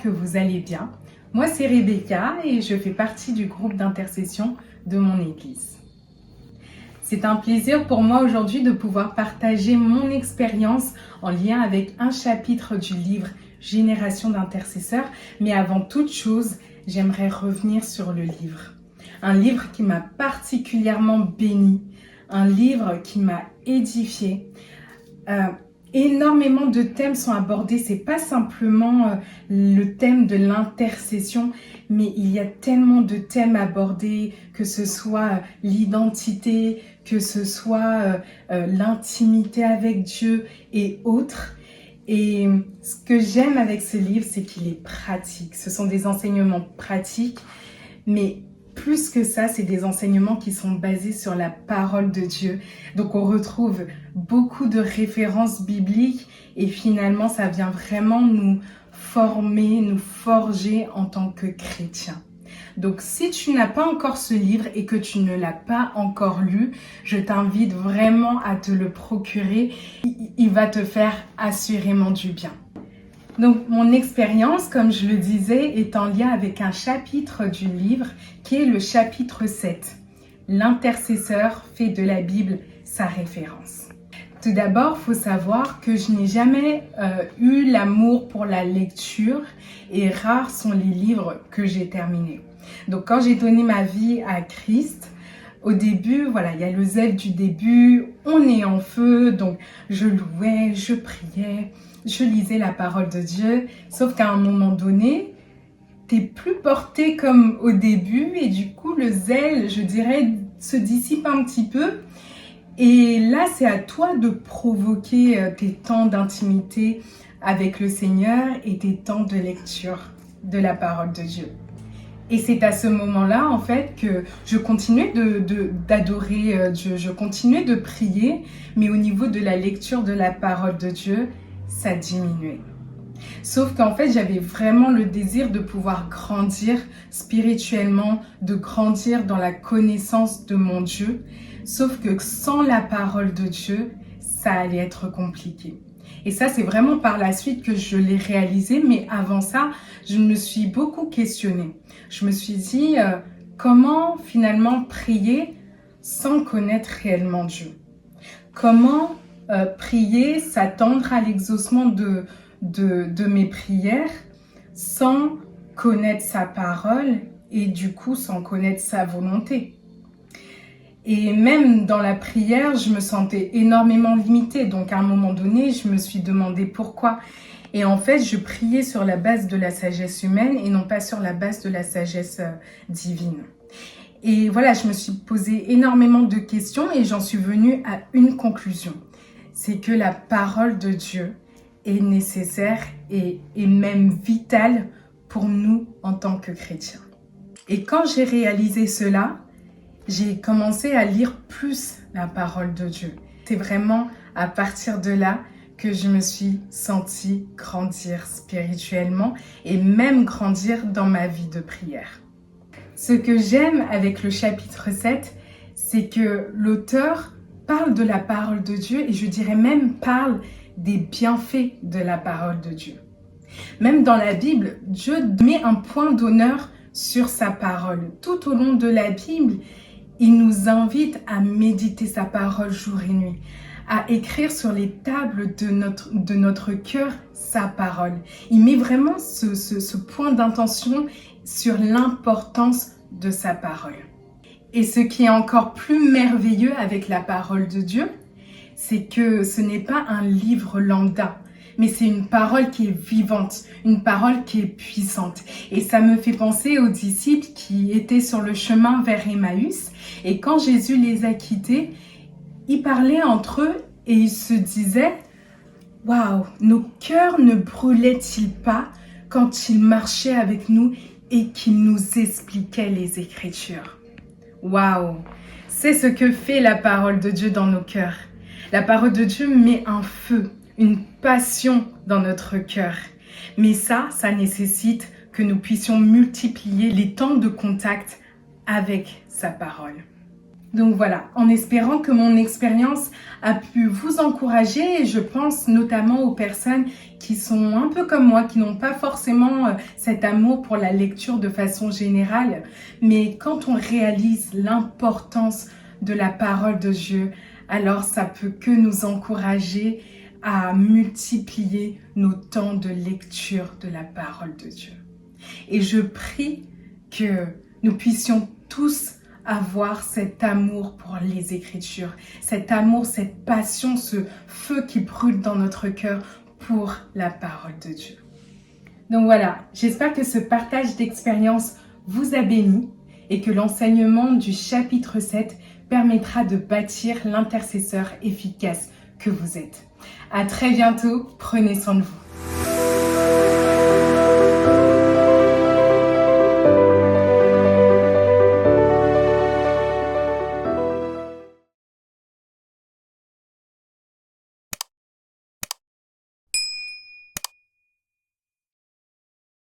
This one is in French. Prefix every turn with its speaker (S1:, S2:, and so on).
S1: que vous allez bien. Moi, c'est Rebecca et je fais partie du groupe d'intercession de mon église. C'est un plaisir pour moi aujourd'hui de pouvoir partager mon expérience en lien avec un chapitre du livre Génération d'intercesseurs. Mais avant toute chose, j'aimerais revenir sur le livre. Un livre qui m'a particulièrement bénie, un livre qui m'a édifiée. Énormément de thèmes sont abordés, c'est pas simplement le thème de l'intercession, mais il y a tellement de thèmes abordés, que ce soit l'identité, que ce soit l'intimité avec Dieu et autres. Et ce que j'aime avec ce livre, c'est qu'il est pratique. Ce sont des enseignements pratiques, mais plus que ça, c'est des enseignements qui sont basés sur la parole de Dieu. Donc on retrouve beaucoup de références bibliques et finalement ça vient vraiment nous former, nous forger en tant que chrétiens. Donc si tu n'as pas encore ce livre et que tu ne l'as pas encore lu, je t'invite vraiment à te le procurer. Il va te faire assurément du bien. Donc, mon expérience, comme je le disais, est en lien avec un chapitre du livre qui est le chapitre 7. L'intercesseur fait de la Bible sa référence. Tout d'abord, il faut savoir que je n'ai jamais eu l'amour pour la lecture et rares sont les livres que j'ai terminés. Donc, quand j'ai donné ma vie à Christ, au début, voilà, il y a le zèle du début, on est en feu, donc je louais, je priais, je lisais la parole de Dieu, sauf qu'à un moment donné, t'es plus porté comme au début et du coup le zèle, je dirais, se dissipe un petit peu. Et là, c'est à toi de provoquer tes temps d'intimité avec le Seigneur et tes temps de lecture de la parole de Dieu. Et c'est à ce moment-là, en fait, que je continuais d'adorer Dieu, je continuais de prier, mais au niveau de la lecture de la parole de Dieu, ça diminuait. Sauf qu'en fait, j'avais vraiment le désir de pouvoir grandir spirituellement, de grandir dans la connaissance de mon Dieu. Sauf que sans la parole de Dieu, ça allait être compliqué. Et ça, c'est vraiment par la suite que je l'ai réalisé. Mais avant ça, je me suis beaucoup questionnée. Je me suis dit, comment finalement prier sans connaître réellement Dieu? Comment prier, s'attendre à l'exaucement de mes prières sans connaître sa parole et du coup sans connaître sa volonté? Et même dans la prière, je me sentais énormément limitée. Donc à un moment donné, je me suis demandé pourquoi. Et en fait, je priais sur la base de la sagesse humaine et non pas sur la base de la sagesse divine. Et voilà, je me suis posé énormément de questions et j'en suis venue à une conclusion. C'est que la parole de Dieu est nécessaire et même vitale pour nous en tant que chrétiens. Et quand j'ai réalisé cela, j'ai commencé à lire plus la parole de Dieu. C'est vraiment à partir de là que je me suis sentie grandir spirituellement et même grandir dans ma vie de prière. Ce que j'aime avec le chapitre 7, c'est que l'auteur parle de la parole de Dieu et je dirais même parle des bienfaits de la parole de Dieu. Même dans la Bible, Dieu met un point d'honneur sur sa parole. Tout au long de la Bible, il nous invite à méditer sa parole jour et nuit, à écrire sur les tables de notre cœur sa parole. Il met vraiment ce point d'intention sur l'importance de sa parole. Et ce qui est encore plus merveilleux avec la parole de Dieu, c'est que ce n'est pas un livre lambda, mais c'est une parole qui est vivante, une parole qui est puissante. Et ça me fait penser aux disciples qui étaient sur le chemin vers Emmaüs. Et quand Jésus les a quittés, ils parlaient entre eux et ils se disaient « Waouh, nos cœurs ne brûlaient-ils pas quand il marchait avec nous et qu'il nous expliquait les Écritures ?» Waouh, c'est ce que fait la parole de Dieu dans nos cœurs. La parole de Dieu met un feu, une passion dans notre cœur. Mais ça nécessite que nous puissions multiplier les temps de contact avec sa parole. Donc voilà, en espérant que mon expérience a pu vous encourager, et je pense notamment aux personnes qui sont un peu comme moi, qui n'ont pas forcément cet amour pour la lecture de façon générale, mais quand on réalise l'importance de la parole de Dieu, alors ça peut que nous encourager à multiplier nos temps de lecture de la parole de Dieu. Et je prie que nous puissions tous avoir cet amour pour les Écritures, cet amour, cette passion, ce feu qui brûle dans notre cœur pour la parole de Dieu. Donc voilà, j'espère que ce partage d'expérience vous a béni et que l'enseignement du chapitre 7 permettra de bâtir l'intercesseur efficace que vous êtes. À très bientôt, prenez soin de vous.